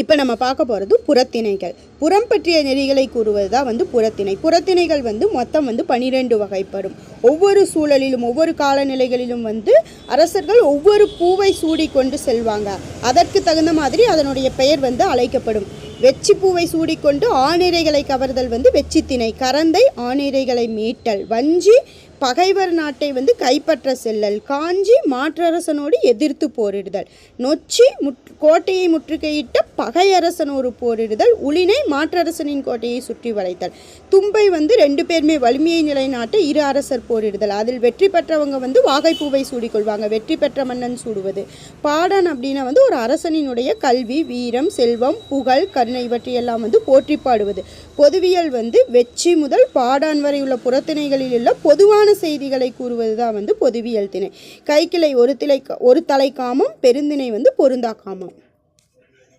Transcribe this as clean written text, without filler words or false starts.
இப்போ நம்ம பார்க்க போகிறது புறத்திணைகள். புறம் பற்றிய நெறிகளை கூறுவது தான் புறத்திணை. புறத்திணைகள் மொத்தம் 12 வகைப்படும். ஒவ்வொரு சூழலிலும் ஒவ்வொரு காலநிலைகளிலும் அரசர்கள் ஒவ்வொரு பூவை சூடி கொண்டு செல்வாங்க. அதற்கு தகுந்த மாதிரி அதனுடைய பெயர் அழைக்கப்படும். வெச்சி பூவை சூடிக்கொண்டு ஆணிரைகளை கவர்தல் வெச்சித்திணை. கரந்தை ஆணிரைகளை மீட்டல். வஞ்சி பகைவர் நாட்டை கைப்பற்ற செல்லல். காஞ்சி மாற்றரசனோடு எதிர்த்து போரிடுதல். நொச்சி கோட்டையை முற்றுகையிட்ட பகையரசனோடு போரிடுதல். உளினை மாற்றரசனின் கோட்டையை சுற்றி வளைத்தல். தும்பை 2 பேருமே வலிமையை நிலைநாட்ட இரு அரசர் போரிடுதல். அதில் வெற்றி பெற்றவங்க வாகைப்பூவை சூடிக்கொள்வாங்க. வெற்றி பெற்ற மன்னன் சூடுவது. பாடான் அப்படின்னா ஒரு அரசனினுடைய கல்வி, வீரம், செல்வம், புகழ், கருணை இவற்றையெல்லாம் போற்றி பாடுவது. பொதுவியல் வெச்சி முதல் பாடான் வரை உள்ள புறத்திணைகளில் உள்ள பொதுவான செய்திகளை கூறுவது தான் பொதுவியல் திணை. கைக்கிளை ஒரு தலை காமம், பெருந்திணை பொருந்தா காமம்.